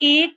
1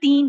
3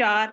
4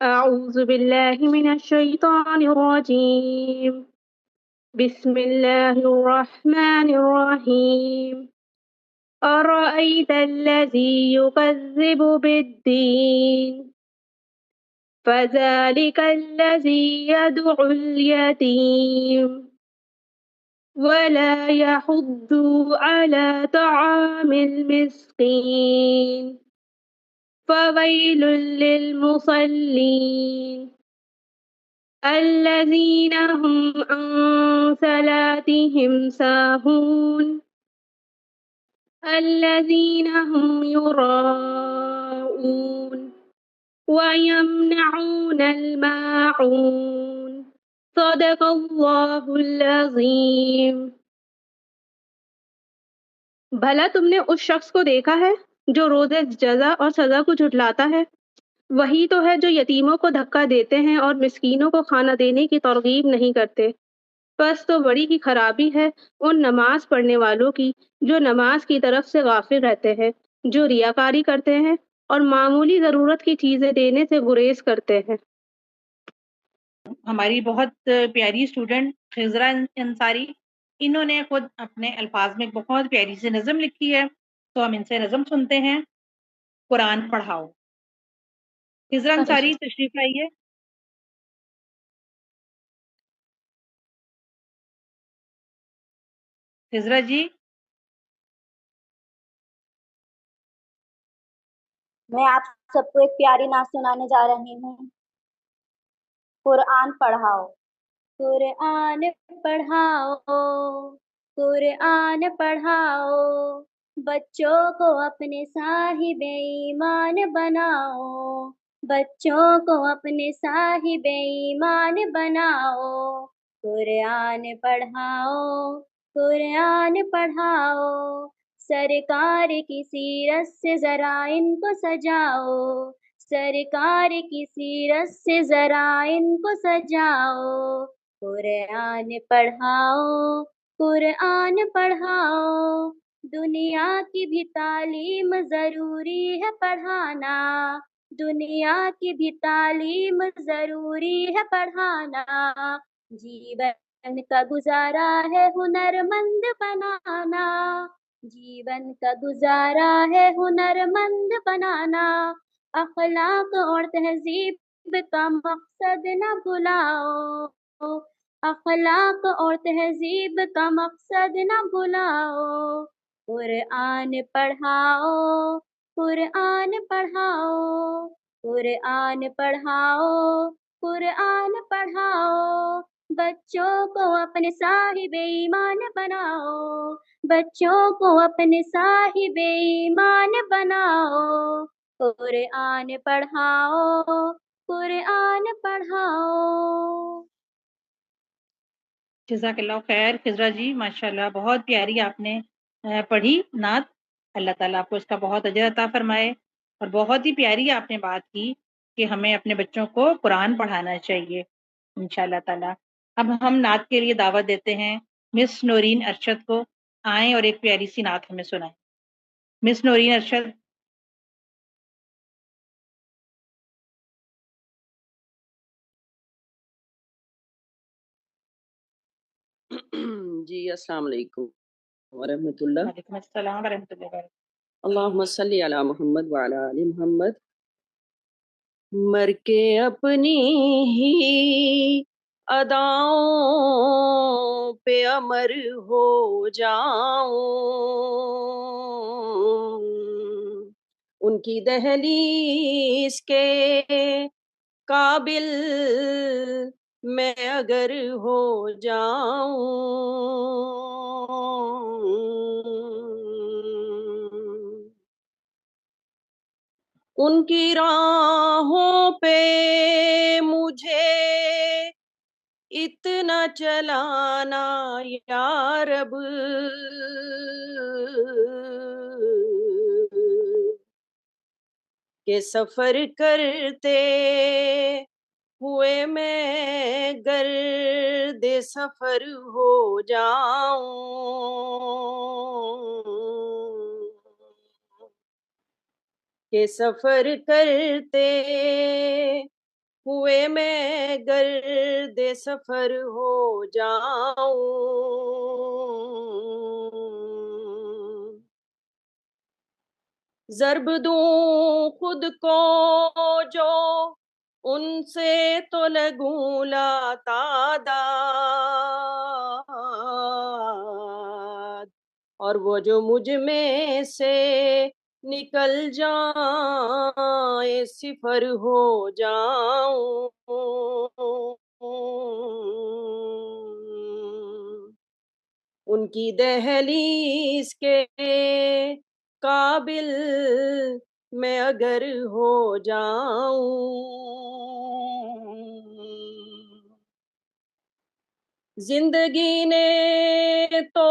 أعوذ بالله من الشيطان الرجيم بسم الله الرحمن الرحيم أرأيت الذي يكذب بالدين فذلك الذي يدعو اليتيم ولا يحض على طعام المسكين فويل للمصلين الذين هم عن صلاتهم ساهون الذين هم يراءون ويمنعون الماعون صدق الله العظيم. بھلا تم نے اس شخص کو دیکھا ہے جو روز جزا اور سزا کو جھٹلاتا ہے؟ وہی تو ہے جو یتیموں کو دھکا دیتے ہیں اور مسکینوں کو کھانا دینے کی ترغیب نہیں کرتے۔ بس تو بڑی ہی خرابی ہے ان نماز پڑھنے والوں کی جو نماز کی طرف سے غافل رہتے ہیں، جو ریاکاری کرتے ہیں اور معمولی ضرورت کی چیزیں دینے سے گریز کرتے ہیں۔ ہماری بہت پیاری اسٹوڈنٹ خضرا انصاری، انہوں نے خود اپنے الفاظ میں بہت پیاری سی نظم لکھی ہے، تو ہم ان سے نظم سنتے ہیں۔ قرآن پڑھاؤ۔ خضرا انصاری تشریف لائیے۔ خضرا جی۔ میں آپ سب کو ایک پیاری نعت سنانے جا رہی ہوں۔ قرآن پڑھاؤ۔ قرآن پڑھاؤ، قرآن پڑھاؤ، بچوں کو اپنے صاحب ایمان بناؤ، بچوں کو اپنے صاحب ایمان بناؤ۔ قرآن پڑھاؤ، قرآن پڑھاؤ، سرکار کی سیرت سے ذرا ان کو سجاؤ، سرکار کی سیرت سے ذرا ان کو سجاؤ۔ قرآن پڑھاؤ، قرآن پڑھاؤ، دنیا کی بھی تعلیم ضروری ہے پڑھانا، دنیا کی بھی تعلیم ضروری ہے پڑھانا، جیون کا گزارا ہے ہنرمند بنانا، جیون کا گزارا ہے ہنرمند بنانا، اخلاق اور تہذیب کا مقصد نہ بھلاؤ، اخلاق اور تہذیب کا مقصد نہ بھلاؤ۔ قرآن پڑھاؤ، قرآن پڑھاؤ، قرآن پڑھاؤ، قرآن پڑھاؤ، بچوں کو اپنے صاحب ایمان بناؤ، بچوں کو اپنے صاحب ایمان بناؤ۔ قرآن پڑھاؤ، قرآن پڑھاؤ۔ جزاک اللہ خیر خضرا جی، ماشاءاللہ بہت پیاری آپ نے پڑھی نعت۔ اللہ تعالیٰ آپ کو اس کا بہت اجر عطا فرمائے، اور بہت ہی پیاری آپ نے بات کی کہ ہمیں اپنے بچوں کو قرآن پڑھانا چاہیے انشاءاللہ تعالیٰ۔ اب ہم نعت کے لیے دعوت دیتے ہیں مس نورین ارشد کو، آئیں اور ایک پیاری سی نعت ہمیں سنائیں۔ مس نورین ارشد۔ جی السلام علیکم ورحمۃ اللہ۔ وعلیکم السلام ورحمۃ اللہ وبرکاتہ۔ اللہم صلی علی محمد وعلی آل محمد۔ مر کے اپنی ہی اداؤں پہ امر ہو جاؤں، ان کی دہلیز کے قابل میں اگر ہو جاؤں، ان کی راہوں پہ مجھے اتنا چلانا یا رب، کہ سفر کرتے ہوئے میں گرد سفر ہو جاؤں، کہ سفر کرتے ہوئے میں گرد سفر ہو جاؤں، ضرب دوں خود کو جو ان سے تو لگوں لا تعداد، اور وہ جو مجھ میں سے نکل جائیں صفر ہو جاؤں، ان کی دہلیز کے قابل میں اگر ہو جاؤں، زندگی نے تو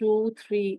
2, 3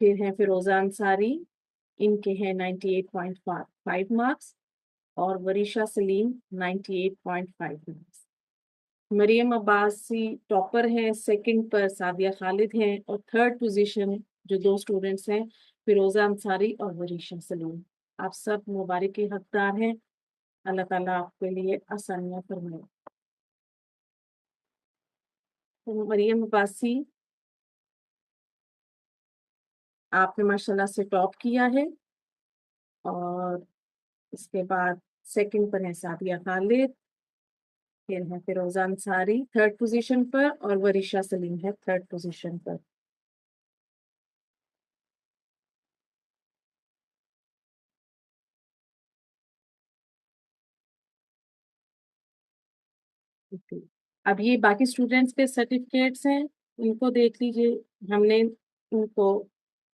پھر ہیں فیروزہ انصاری، ان کے ہیں 98.5 مارکس، اور وریشہ سلیم 98.5 مارکس۔ مریم عباسی ٹاپر ہیں، سیکنڈ پر سعدیہ خالد ہیں، اور تھرڈ پوزیشن جو 2 اسٹوڈنٹس ہیں فیروزہ انصاری اور وریشہ سلیم۔ آپ سب مبارک کے حقدار ہیں، اللہ تعالیٰ آپ کے لیے آسانیاں فرمائے۔ تو مریم عباسی، آپ نے ماشاءاللہ سے ٹاپ کیا ہے، اور اس کے بعد سیکنڈ پر ہے سعدیہ خالد، پھر ہے فیروزہ انصاری تھرڈ پوزیشن پر، اور وریشہ سلیم ہے تھرڈ پوزیشن پر۔ اب یہ باقی اسٹوڈینٹس کے سرٹیفکیٹس ہیں، ان کو دیکھ لیجیے، ہم نے ان کو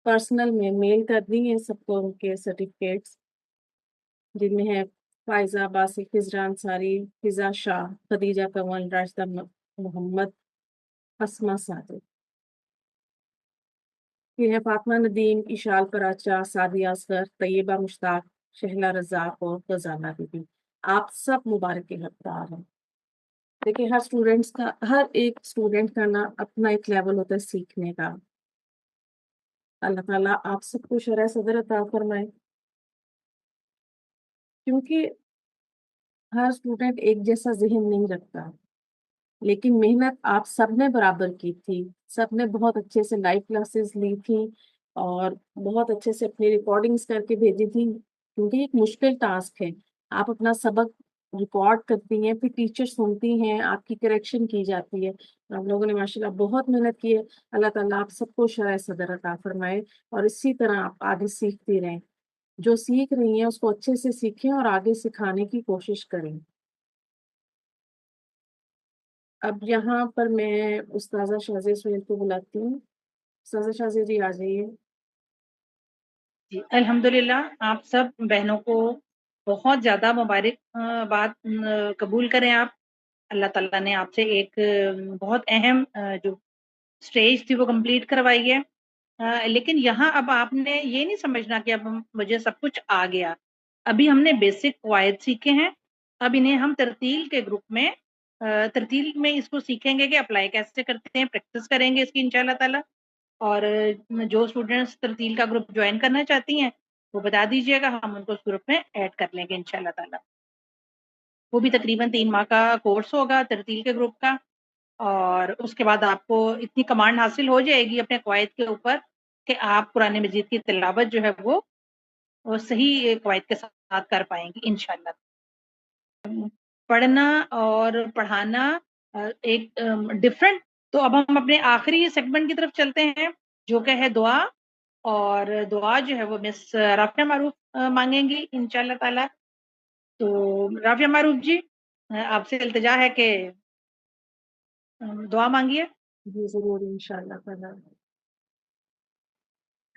پرسنل میں میل کر دی ہیں سب کو ان کے سرٹیفکیٹس، جن میں ہے فائزہ عباسی، خضرا انصاری، فضا شاہ، خدیجہ کنول، راشدہ محمد، اسما صادق۔ یہ ہے فاطمہ ندیم، اشال پراچا، سعدیہ اصغر، طیبہ مشتاق، شہلا رزاق اور غزالہ بی بی۔ آپ سب مبارک کے حقدار ہیں۔ دیکھیں، ہر ایک اسٹوڈنٹ کا نا اپنا ایک لیول ہوتا ہے سیکھنے کا۔ اللہ تعالیٰ آپ سب کو شرح صدر عطا فرمائے، کیونکہ ہر اسٹوڈنٹ ایک جیسا ذہن نہیں رکھتا، لیکن محنت آپ سب نے برابر کی تھی، سب نے بہت اچھے سے لائیو کلاسز لی تھی، اور بہت اچھے سے اپنی ریکارڈنگز کر کے بھیجی تھی، کیونکہ ایک مشکل ٹاسک ہے۔ آپ اپنا سبق ریکارڈ کرتی ہیں، پھر ٹیچر سنتی ہیں، آپ کی کریکشن کی جاتی ہے۔ آپ لوگوں نے ماشاءاللہ بہت محنت کی ہے، اللہ تعالیٰ آپ سب کو شرح صدر عطا فرمائے، اور اسی طرح آپ آگے سیکھتی رہیں، جو سیکھ رہی ہیں اس کو اچھے سے سیکھیں اور آگے سکھانے کی کوشش کریں۔ اب یہاں پر میں استاذہ شازیہ سہیل کو بلاتی ہوں۔ استاذہ شازیہ جی آ جائیے۔ جی الحمدللہ، آپ سب بہنوں کو بہت زیادہ مبارک بات قبول کریں آپ۔ اللہ تعالیٰ نے آپ سے ایک بہت اہم جو اسٹیج تھی وہ کمپلیٹ کروائی ہے، لیکن یہاں اب آپ نے یہ نہیں سمجھنا کہ اب مجھے سب کچھ آ گیا۔ ابھی ہم نے بیسک قواعد سیکھے ہیں، اب انہیں ہم ترتیل کے گروپ میں ترتیل میں اس کو سیکھیں گے کہ اپلائی کیسے کرتے ہیں، پریکٹس کریں گے اس کی انشاءاللہ تعالیٰ۔ اور جو اسٹوڈینٹس ترتیل کا گروپ جوائن کرنا چاہتی ہیں وہ بتا دیجیے گا، ہم ان کو اس گروپ میں ایڈ کر لیں گے انشاءاللہ تعالیٰ۔ وہ بھی تقریباً 3 ماہ کا کورس ہوگا ترتیل کے گروپ کا، اور اس کے بعد آپ کو اتنی کمانڈ حاصل ہو جائے گی اپنے قواعد کے اوپر کہ آپ قرآن مجید کی تلاوت جو ہے وہ صحیح قواعد کے ساتھ کر پائیں گی انشاءاللہ۔ پڑھنا اور پڑھانا ایک ڈفرنٹ۔ تو اب ہم اپنے آخری سیگمنٹ کی طرف چلتے ہیں جو کہ ہے دعا، اور دعا جو ہے وہ مس رافعہ معروف مانگیں گی انشاءاللہ تعالی۔ تو رافعہ معروف جی، آپ سے التجا ہے کہ دعا مانگیے۔ جی ضرور، انشاءاللہ تعالیٰ۔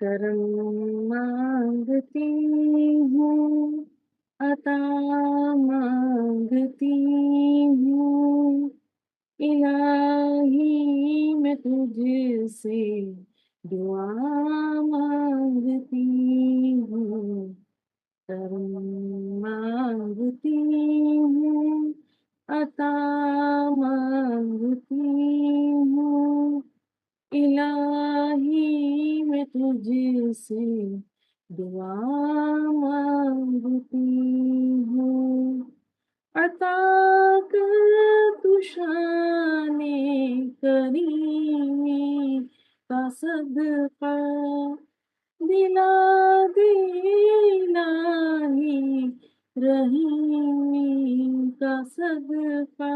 کرم مانگتی ہوں، عطا مانگتی ہوں، الہی میں تجھ سے دعا مانگتی ہوں، کرم مانگتی ہوں، عطا مانگتی ہوں، الہی میں تجھ سے دعا مانگتی ہوں، عطا کر تو شان کریمی کا صدقہ، دلا دے الہی رحیمی کا صدقہ،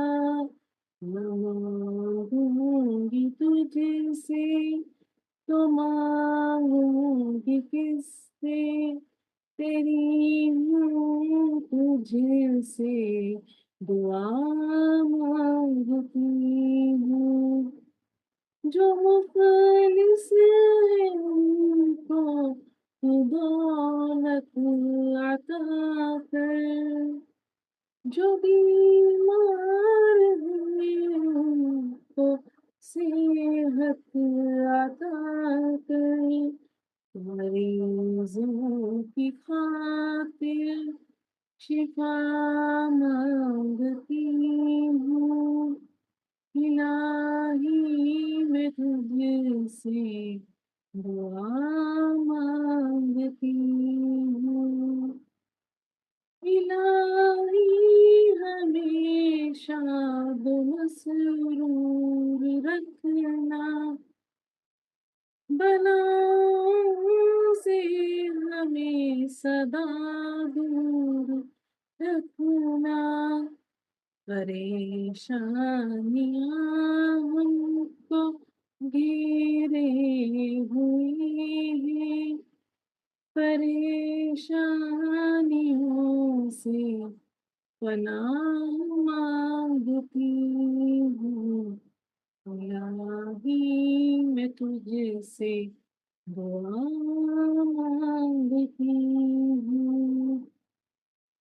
میں مانگوں گی تجھ سے تو مانگوں گی کس سے، تیری ہوں تجھ سے دعا مانگتی ہوں، جو مخلص ہے ان کو تو دولت عطا کر، جو بیمار ہیں ان کو صحت عطا کر، مریضوں کی خاطر شفا مانگتی ہوں، الہی میں تجھ سے دعا مانگتی ہوں، الہی ہمیشہ مسرور رکھنا، بلاؤں سے ہمیں سدا دور رکھنا، پریشانیاں ہم کو گھیرے ہوئے ہیں، پریشانیوں سے پناہ مانگتی ہوں، الہی میں تجھ سے دعا مانگتی ہوں،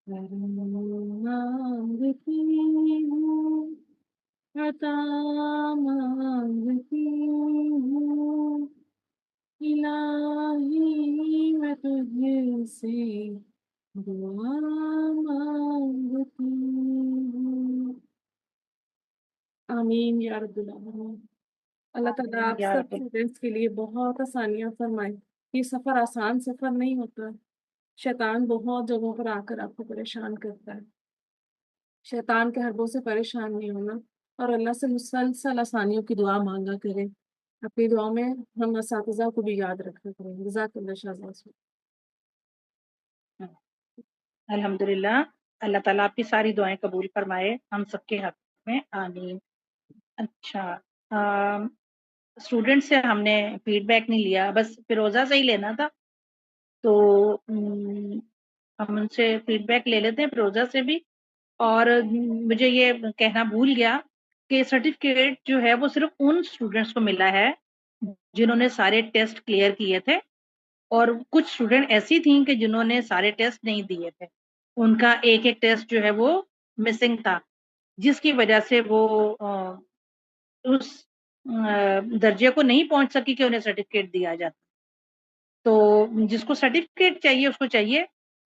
کرم مانگتی ہوں، عطا مانگتی ہوں، الہی میں تجھ سے دعا مانگتی ہوں۔ آمین یا رب العالمین۔ اللہ تعالیٰ آپ یا سب رب اسٹوڈینٹس کے لیے بہت آسانیاں فرمائے۔ یہ سفر آسان سفر نہیں ہوتا، شیطان بہت جگہوں پر آ کر آپ کو پریشان کرتا ہے۔ شیطان کے حربوں سے پریشان نہیں ہونا اور اللہ سے مسلسل آسانیوں کی دعا مانگا کریں۔ اپنی دعا میں ہم اساتذہ کو بھی یاد رکھا کریں۔ جزاک اللہ شہزاد۔ الحمدللہ، اللہ تعالیٰ آپ کی ساری دعائیں قبول فرمائے ہم سب کے حق میں، آمین۔ اچھا، اسٹوڈنٹ سے ہم نے فیڈ بیک نہیں لیا، بس فیروزہ سے ہی لینا تھا، تو ہم ان سے فیڈ بیک لے لیتے ہیں، فیروزہ سے بھی۔ اور مجھے یہ کہنا بھول گیا کہ سرٹیفکیٹ جو ہے وہ صرف ان اسٹوڈنٹس کو ملا ہے جنہوں نے سارے ٹیسٹ کلیئر کیے تھے، اور کچھ اسٹوڈنٹ ایسی تھیں کہ جنہوں نے سارے ٹیسٹ نہیں دیے تھے، ان کا ایک ایک ٹیسٹ جو ہے وہ مسنگ تھا، جس کی وجہ سے وہ اس درجے کو نہیں پہنچ سکی کہ انہیں سرٹیفکیٹ دیا جاتا۔ تو جس کو سرٹیفکیٹ چاہیے اس کو چاہیے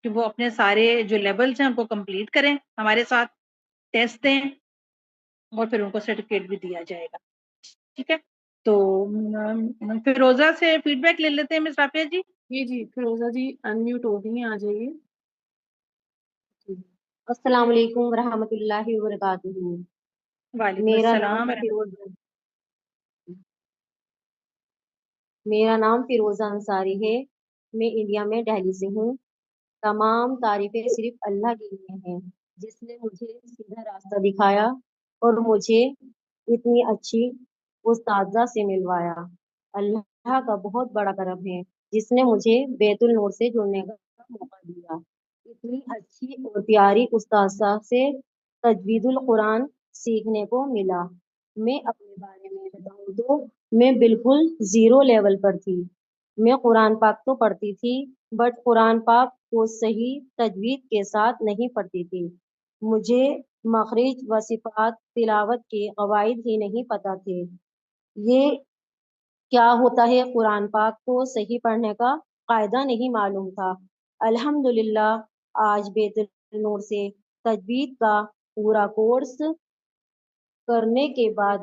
کہ وہ اپنے سارے جو لیولز ہیں ان کو کمپلیٹ کریں، ہمارے ساتھ ٹیسٹ دیں، اور پھر ان کو سرٹیفکیٹ بھی دیا جائے گا، ٹھیک ہے؟ تو فیروزہ سے فیڈ بیک لے لیتے ہیں مس رافیہ جی۔ جی فیروزہ جی انمیوٹ ہو گئی ہیں، آ جائیے۔ السلام علیکم ورحمۃ اللہ وبرکاتہ۔ وعلیکم میرا نام السلام۔ فیروزہ انصاری ہے، میں انڈیا میں دہلی سے ہوں۔ تمام تعریفیں صرف اللہ کے لیے ہیں جس نے مجھے سیدھا راستہ دکھایا اور مجھے اتنی اچھی استاذہ سے ملوایا۔ اللہ کا بہت بڑا کرم ہے جس نے مجھے بیت النور سے جڑنے کا موقع دیا۔ اتنی اچھی اور پیاری استاذہ سے تجوید القرآن سیکھنے کو ملا۔ میں اپنے بارے میں بتاؤں تو میں بالکل زیرو لیول پر تھی۔ میں قرآن پاک تو پڑھتی تھی بٹ قرآن پاک کو صحیح تجوید کے ساتھ نہیں پڑھتی تھی۔ مجھے مخرج و صفات تلاوت کے قواعد ہی نہیں پتہ تھے۔ یہ کیا ہوتا ہے قرآن پاک کو صحیح پڑھنے کا قاعدہ نہیں معلوم تھا۔ الحمدللہ آج بیت النور سے تجوید کا پورا کورس کرنے کے بعد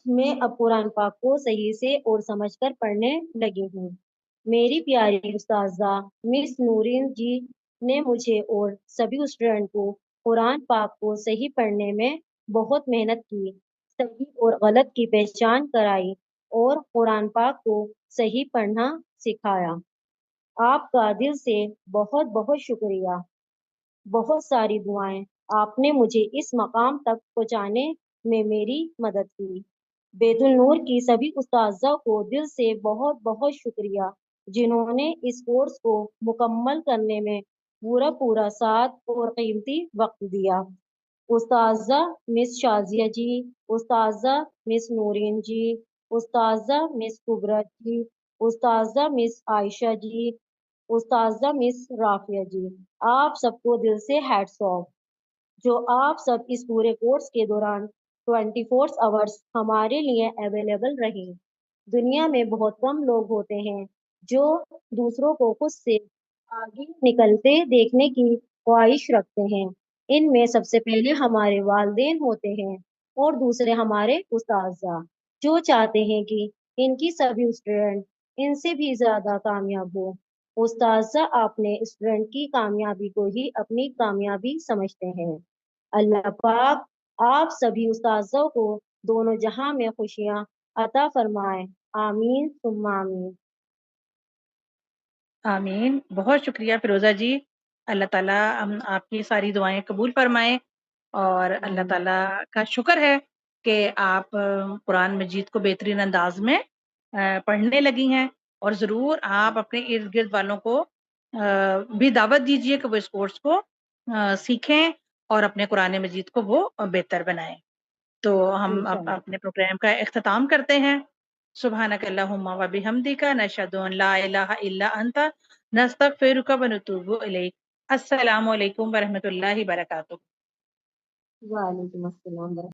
میں اب قرآن پاک کو صحیح سے اور سمجھ کر پڑھنے لگی ہوں۔ میری پیاری استاذہ مس نورین جی نے مجھے اور سبھی اسٹوڈنٹ کو قرآن پاک کو صحیح پڑھنے میں بہت محنت کی، صحیح اور غلط کی پہچان کرائی اور قرآن پاک کو صحیح پڑھنا سکھایا۔ آپ کا دل سے بہت بہت شکریہ۔ بہت ساری دعائیں، آپ نے مجھے اس مقام تک پہنچانے میں میری مدد کی۔ بیت النور کی سبھی استاذہ کو دل سے بہت بہت شکریہ جنہوں نے اس کورس کو مکمل کرنے میں پورا ساتھ اور قیمتی وقت دیا۔ استاذہ مس شازیہ جی، استاذہ مس نورین جی، استاذہ مس کبرا جی، استاذہ مس عائشہ جی، استاذہ مس رافیہ جی، آپ سب کو دل سے ہیٹس آف، جو آپ سب اس پورے کورس کے دوران 24 آورس ہمارے لیے اویلیبل رہی۔ دنیا میں بہت کم لوگ ہوتے ہیں جو دوسروں کو خود سے آگے نکلتے دیکھنے کی خواہش رکھتے ہیں۔ ان میں سب سے پہلے ہمارے والدین ہوتے ہیں اور دوسرے ہمارے اساتذہ، جو چاہتے ہیں کہ ان کی سبھی اسٹوڈنٹ ان سے بھی زیادہ کامیاب ہو۔ اساتذہ اپنے اسٹوڈنٹ کی کامیابی کو ہی اپنی کامیابی سمجھتے ہیں۔ اللہ پاک آپ سبھی اساتذوں کو دونوں جہاں میں خوشیاں عطا فرمائے، آمین ثم آمین۔ آمین۔ بہت شکریہ فیروزہ جی، اللہ تعالیٰ آپ کی ساری دعائیں قبول فرمائیں، اور اللہ تعالیٰ کا شکر ہے کہ آپ قرآن مجید کو بہترین انداز میں پڑھنے لگی ہیں، اور ضرور آپ اپنے ارد گرد والوں کو بھی دعوت دیجیے کہ وہ اس کورس کو سیکھیں اور اپنے قرآن مجید کو وہ بہتر بنائیں۔ تو ہم انشاءاللہ۔ اپنے پروگرام کا اختتام کرتے ہیں۔ سبحانک اللہم و بحمدک، نشہد ان لا الہ الا انت، نستغفرک و نتوب الیک۔ السلام علیکم ورحمۃ اللہ وبرکاتہ۔ وعلیکم السلام ورحمۃ اللہ۔